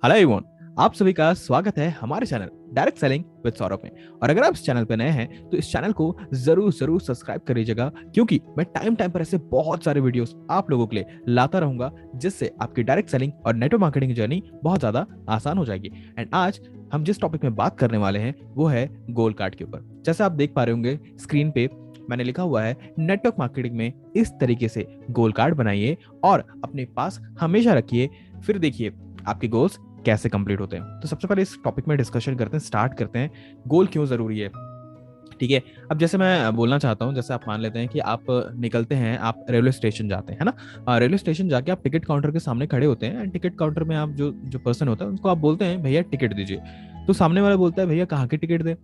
Hello everyone, आप सभी का स्वागत है हमारे channel direct selling with Saurabh में। और अगर आप इस चैनल पर नए हैं तो इस चैनल को जरूर जरूर सब्सक्राइब कर लीजिएगा, क्योंकि मैं टाइम टाइम पर ऐसे बहुत सारे वीडियोस आप लोगों के लिए लाता रहूंगा, जिससे आपकी डायरेक्ट सेलिंग और नेटवर्क मार्केटिंग जर्नी बहुत ज्यादा आसान हो जाएगी। एंड आज हम जिस टॉपिक में बात करने वाले हैं वो है गोल कार्ड के ऊपर। जैसे आप देख पा रहे होंगे स्क्रीन पे मैंने लिखा हुआ है, नेटवर्क मार्केटिंग में इस तरीके से गोल कार्ड बनाइए और अपने पास हमेशा रखिए, फिर देखिए आपके गोल्स कैसे कंप्लीट होते हैं। तो सबसे पहले इस टॉपिक में डिस्कशन करते हैं, स्टार्ट करते हैं गोल क्यों जरूरी है। ठीक है, अब जैसे मैं बोलना चाहता हूँ, जैसे आप मान लेते हैं कि आप निकलते हैं, आप रेलवे स्टेशन जाते हैं, है ना। रेलवे स्टेशन जाके आप टिकट काउंटर के सामने खड़े होते हैं। टिकट काउंटर में आप जो जो पर्सन होता है उनको आप बोलते हैं भैया टिकट दीजिए। तो सामने वाला बोलता है भैया कहाँ की टिकट दे।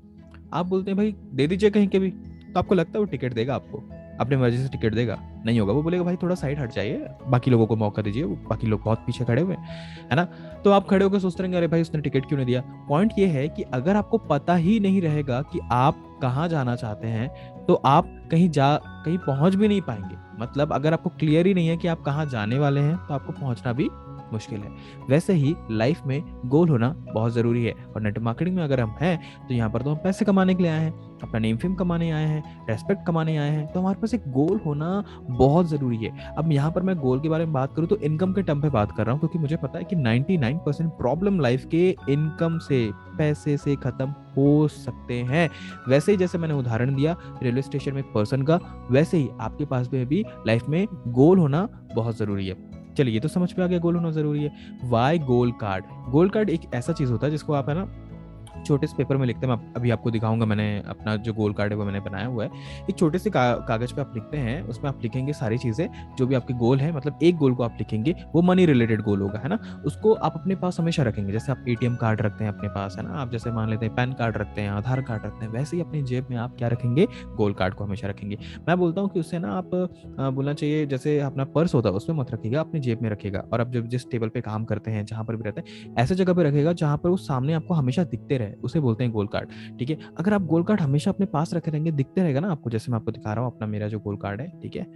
आप बोलते हैं भाई दे दीजिए कहीं के भी। तो आपको लगता है वो टिकट देगा आपको, अपनी मर्जी से टिकट देगा? नहीं होगा। वो बोलेगा भाई थोड़ा साइड हट जाइए, बाकी लोगों को मौका दीजिए, बाकी लोग बहुत पीछे खड़े हुए हैं, है ना। तो आप खड़े होकर सोचते रहेंगे अरे भाई उसने टिकट क्यों नहीं दिया। पॉइंट ये है कि अगर आपको पता ही नहीं रहेगा कि आप कहाँ जाना चाहते हैं तो आप कहीं पहुंच भी नहीं पाएंगे। मतलब अगर आपको क्लियर ही नहीं है कि आप कहाँ जाने वाले हैं तो आपको पहुंचना भी मुश्किल है। वैसे ही लाइफ में गोल होना बहुत जरूरी है। और नेटवर्क मार्केटिंग में अगर हम हैं तो यहाँ पर तो हम पैसे कमाने के लिए आए हैं, अपना नेम फेम कमाने आए हैं, रेस्पेक्ट कमाने आए हैं। तो हमारे पास एक गोल होना बहुत जरूरी है। अब यहाँ पर मैं गोल के बारे में बात करूँ तो इनकम के टर्म पे बात कर रहा हूँ, क्योंकि मुझे पता है कि 99% प्रॉब्लम लाइफ के इनकम से, पैसे से खत्म हो सकते हैं। वैसे ही जैसे मैंने उदाहरण दिया रेलवे स्टेशन में एक पर्सन का, वैसे ही आपके पास में भी लाइफ में गोल होना बहुत जरूरी है। चलिए ये तो समझ में आ गया गोल होना जरूरी है। वाई गोल कार्ड? गोल कार्ड एक ऐसा चीज होता है जिसको आप, है ना, छोटे से पेपर में लिखते हैं। मैं अभी आपको दिखाऊंगा, मैंने अपना जो गोल कार्ड है वो मैंने बनाया हुआ है। एक छोटे से कागज पे आप लिखते हैं, उसमें आप लिखेंगे सारी चीजें जो भी आपके गोल है। मतलब एक गोल को आप लिखेंगे, वो मनी रिलेटेड गोल होगा, है ना। उसको आप अपने पास हमेशा रखेंगे। जैसे आप एटीएम कार्ड रखते हैं अपने पास, है ना, आप जैसे मान लेते हैं पैन कार्ड रखते हैं, आधार कार्ड रखते हैं, वैसे ही अपनी जेब में आप क्या रखेंगे, गोल कार्ड को हमेशा रखेंगे। मैं बोलता हूँ कि उससे ना आप बोलना चाहिए जैसे अपना पर्स होता है उसमें मत रखिएगा, अपनी जेब में रखिएगा। और आप जब जिस टेबल पे काम करते हैं, जहां पर भी रहते हैं, ऐसे जगह पे रखेगा जहां पर वो सामने आपको हमेशा दिखते रहे, उसे बोलते हैं गोल कार्ड। ठीक है, अगर आप गोल कार्ड हमेशा अपने पास रखे रहेंगे, दिखते रहेगा ना आपको, जैसे मैं आपको दिखा रहा हूँ अपना मेरा जो गोल कार्ड है, ठीक है,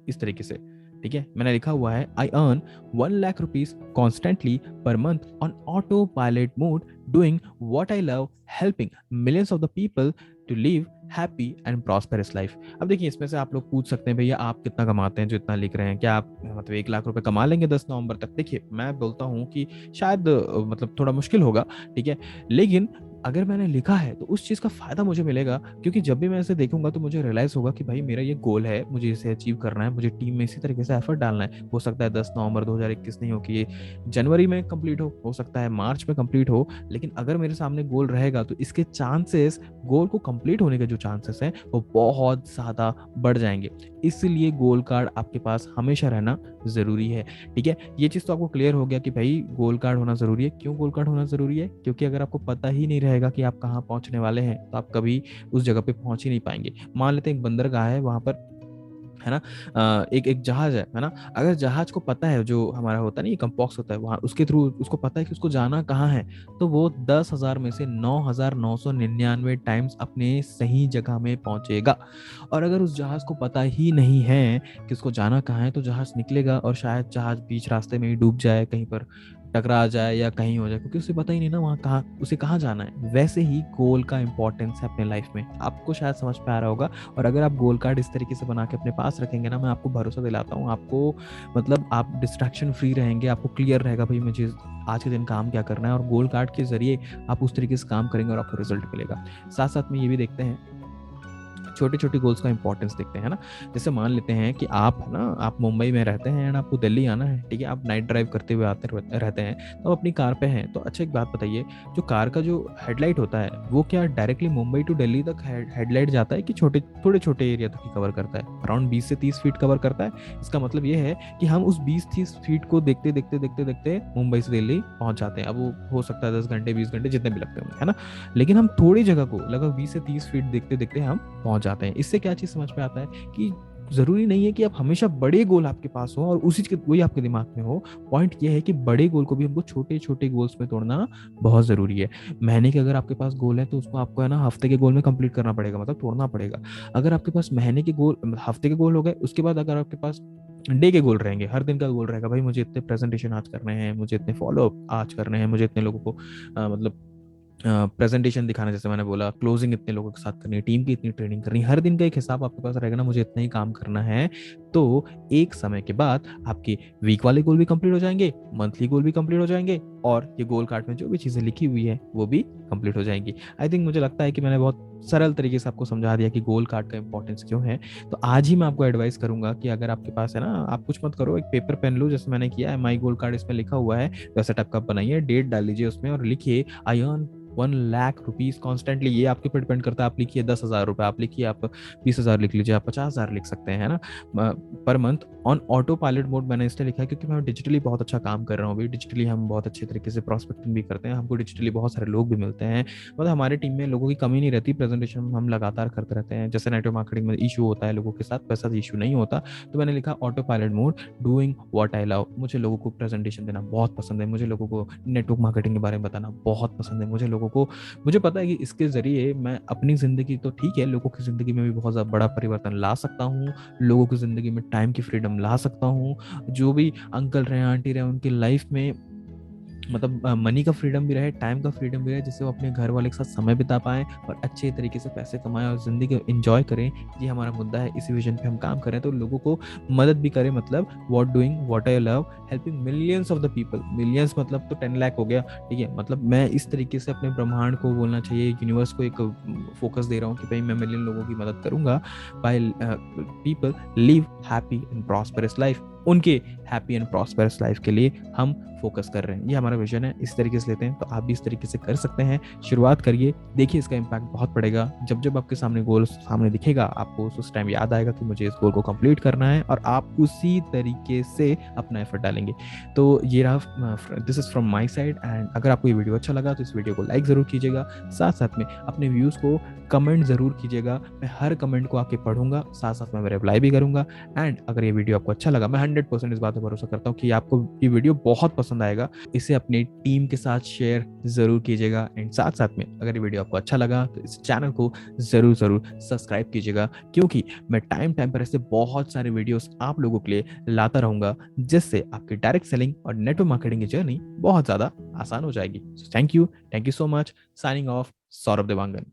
इस तरीके से। ठीक है, मैंने लिखा हुआ है I earn 1 lakh rupees constantly per month on autopilot mode doing what I love, helping millions of the people to live happy and prosperous life. अब देखिए इसमें से आप लोग पूछ सकते हैं भैया आप कितना कमाते हैं जो इतना लिख रहे हैं, क्या आप मतलब 1 लाख रुपए कमा लेंगे 10 नवंबर तक? देखिए मैं बोलता हूँ कि शायद मतलब थोड़ा मुश्किल होगा, ठीक है, लेकिन अगर मैंने लिखा है तो उस चीज़ का फायदा मुझे मिलेगा, क्योंकि जब भी मैं इसे देखूंगा तो मुझे रियलाइज होगा कि भाई मेरा ये गोल है, मुझे इसे अचीव करना है, मुझे टीम में इसी तरीके से एफर्ट डालना है। हो सकता है 10 नवंबर 2021 नहीं हो कि ये जनवरी में कंप्लीट हो सकता है मार्च में कंप्लीट हो, लेकिन अगर मेरे सामने गोल रहेगा तो इसके चांसेस, गोल को कंप्लीट होने के जो चांसेस हैं वो बहुत ज़्यादा बढ़ जाएंगे। इसलिए गोल कार्ड आपके पास हमेशा रहना जरूरी है। ठीक है, ये चीज़ तो आपको क्लियर हो गया कि भाई गोल कार्ड होना जरूरी है। क्यों गोल कार्ड होना जरूरी है? क्योंकि अगर आपको पता ही नहीं रहेगा कि आप कहाँ पहुंचने वाले हैं तो आप कभी उस जगह पे पहुंच ही नहीं पाएंगे। मान लेते हैं एक बंदरगाह है, वहां पर, है ना, एक एक जहाज है ना। अगर जहाज को पता है, जो हमारा होता है ना ये कंपॉक्स होता है, वहां उसके थ्रू उसको पता है कि उसको जाना कहाँ है, तो वो 10,000 में से 9,999 टाइम्स अपने सही जगह में पहुंचेगा। और अगर उस जहाज को पता ही नहीं है कि उसको जाना कहाँ है तो जहाज निकलेगा और शायद जहाज बीच रास्ते में ही डूब जाए, कहीं पर टकरा जाए या कहीं हो जाए, क्योंकि उसे पता ही नहीं ना वहाँ कहाँ, उसे कहाँ जाना है। वैसे ही गोल का इंपॉर्टेंस है अपने लाइफ में, आपको शायद समझ में आ रहा होगा। और अगर आप गोल कार्ड इस तरीके से बना के अपने पास रखेंगे ना, मैं आपको भरोसा दिलाता हूँ, आपको मतलब आप डिस्ट्रैक्शन फ्री रहेंगे, आपको क्लियर रहेगा भाई मुझे आज के दिन काम क्या करना है, और गोल कार्ड के जरिए आप उस तरीके से काम करेंगे और आपको रिजल्ट मिलेगा। साथ साथ में ये भी देखते हैं, छोटे छोटे गोल्स का इंपॉर्टेंस देखते हैं ना। जैसे मान लेते हैं कि आप, है ना, आप मुंबई में रहते हैं एंड आपको दिल्ली आना है, ठीक है, आप नाइट ड्राइव करते हुए आते रहते हैं, तो आप अपनी कार पे हैं। तो अच्छा एक बात बताइए, जो कार का जो हेडलाइट होता है वो क्या डायरेक्टली मुंबई टू दिल्ली तक हेडलाइट जाता है कि छोटे थोड़े छोटे एरिया तक ही कवर करता है? अराउंड 20 से 30 फीट कवर करता है। इसका मतलब ये है कि हम उस 20-30 फीट को देखते देखते देखते देखते मुंबई से दिल्ली पहुंच जाते हैं। अब वो हो सकता है 10 घंटे 20 घंटे जितने भी लगते होंगे, है ना, लेकिन हम थोड़ी जगह को लगभग 20 से 30 फीट देखते देखते हम पहुंच जाते हैं। इससे क्या चीज समझ में आता है कि जरूरी नहीं है कि आप हमेशा बड़े गोल आपके पास हो और उसी के वही आपके दिमाग में हो। पॉइंट ये है कि बड़े गोल को भी हमको छोटे छोटे गोल्स में तोड़ना बहुत जरूरी है। महीने के अगर आपके पास गोल है तो उसको आपको, है ना, हफ्ते के गोल में कंप्लीट करना पड़ेगा, मतलब तोड़ना पड़ेगा। अगर आपके पास महीने के गोल, हफ्ते के गोल हो गए, उसके बाद अगर आपके पास डे के गोल रहेंगे, हर दिन का गोल रहेगा, भाई मुझे इतने प्रेजेंटेशन आज करने हैं, मुझे इतने फॉलो अप आज करने हैं, मुझे इतने लोगों को मतलब प्रेजेंटेशन दिखाना, जैसे मैंने बोला क्लोजिंग इतने लोगों के साथ करनी है, टीम की इतनी ट्रेनिंग करनी है, हर दिन का एक हिसाब आपके पास रहेगा ना, मुझे इतना ही काम करना है। तो एक समय के बाद आपके वीक वाले गोल भी कंप्लीट हो जाएंगे, मंथली गोल भी कंप्लीट हो जाएंगे, और ये गोल कार्ड में जो भी चीज़ें लिखी हुई है वो भी कंप्लीट हो जाएंगी। आई थिंक मुझे लगता है कि मैंने बहुत सरल तरीके से आपको समझा दिया कि गोल कार्ड का इंपॉर्टेंस क्यों है। तो आज ही मैं आपको एडवाइस करूंगा कि अगर आपके पास है ना, आप कुछ मत करो, एक पेपर पेन लो, जैसे मैंने किया है, माई गोल कार्ड इसमें लिखा हुआ है, वैसा टाइप का बनाइए, डेट डाल लीजिए उसमें और लिखिए आई अर्न 1 लाख रुपीज कॉन्स्टेंटली। ये आपके ऊपर डिपेंड करता है, आप लिखिए 10,000 रुपए, आप लिखिए, आप 20,000 लिख लीजिए, आप 50,000 लिख सकते हैं, है ना, पर month on autopilot mode. मैंने इसलिए लिखा है क्योंकि मैं डिजिटली बहुत अच्छा काम कर रहा हूँ अभी, डिजिटली हम बहुत अच्छे तरीके से प्रॉस्पेक्टिंग भी करते हैं, हमको डिजिटली बहुत सारे लोग भी मिलते हैं, मतलब हमारे टीम में लोगों की कमी नहीं रहती, प्रेजेंटेशन हम लगातार करते रहते हैं। जैसे नेटवर्क मार्केटिंग में इशू होता है लोगों के साथ, वैसा इशू नहीं होता। तो मैंने लिखा auto pilot mode, doing what I love. मुझे लोगों को प्रेजेंटेशन देना बहुत पसंद है, मुझे लोगों को नेटवर्क मार्केटिंग के बारे में बताना बहुत पसंद है, मुझे लोगों को, मुझे पता है कि इसके जरिए मैं अपनी जिंदगी तो ठीक है, लोगों की जिंदगी में भी बहुत ज़्यादा बड़ा परिवर्तन ला सकता हूँ, लोगों की जिंदगी में टाइम की फ्रीडम ला सकता हूँ, जो भी अंकल रहे आंटी रहे उनकी लाइफ में मतलब मनी का फ्रीडम भी रहे, टाइम का फ्रीडम भी रहे, जिससे वो अपने घर वाले के साथ समय बिता पाएं और अच्छे तरीके से पैसे कमाएं और जिंदगी एंजॉय करें। ये हमारा मुद्दा है, इसी विजन पे हम काम करें, तो लोगों को मदद भी करें, मतलब what doing what I love, helping millions of the people. Millions मतलब तो 10 लाख हो गया, ठीक है, मतलब मैं इस तरीके से अपने ब्रह्मांड को बोलना चाहिए, यूनिवर्स को एक फोकस दे रहा हूँ कि भाई मैं मिलियन लोगों की मदद करूंगा, by people live happy and prosperous life, उनके हैप्पी एंड प्रॉस्पेरस लाइफ के लिए हम फोकस कर रहे हैं। ये हमारा विजन है, इस तरीके से लेते हैं, तो आप भी इस तरीके से कर सकते हैं। शुरुआत करिए, देखिए इसका इम्पैक्ट बहुत पड़ेगा। जब जब आपके सामने गोल सामने दिखेगा, आपको उस टाइम याद आएगा कि मुझे इस गोल को कंप्लीट करना है, और आप उसी तरीके से अपना एफर्ट डालेंगे। तो ये रहा, this is from my side. And अगर आपको ये वीडियो अच्छा लगा तो इस वीडियो को लाइक जरूर कीजिएगा, साथ साथ में अपने व्यूज को कमेंट जरूर कीजिएगा, मैं हर कमेंट को आके पढ़ूंगा, साथ साथ में रिप्लाई भी करूंगा। एंड अगर ये वीडियो आपको अच्छा लगा, मैं 100% इस बात पर भरोसा करता हूँ कि आपको ये वीडियो बहुत पसंद आएगा, इसे अपनी टीम के साथ शेयर जरूर कीजिएगा। एंड साथ साथ में अगर ये वीडियो आपको अच्छा लगा तो इस चैनल को जरूर जरूर सब्सक्राइब कीजिएगा, क्योंकि मैं टाइम टाइम पर ऐसे बहुत सारे वीडियोस आप लोगों के लिए लाता रहूंगा, जिससे आपकी डायरेक्ट सेलिंग और नेटवर्क मार्केटिंग की जर्नी बहुत ज्यादा आसान हो जाएगी। Thank you so much. Signing off, Saurabh Dewangan.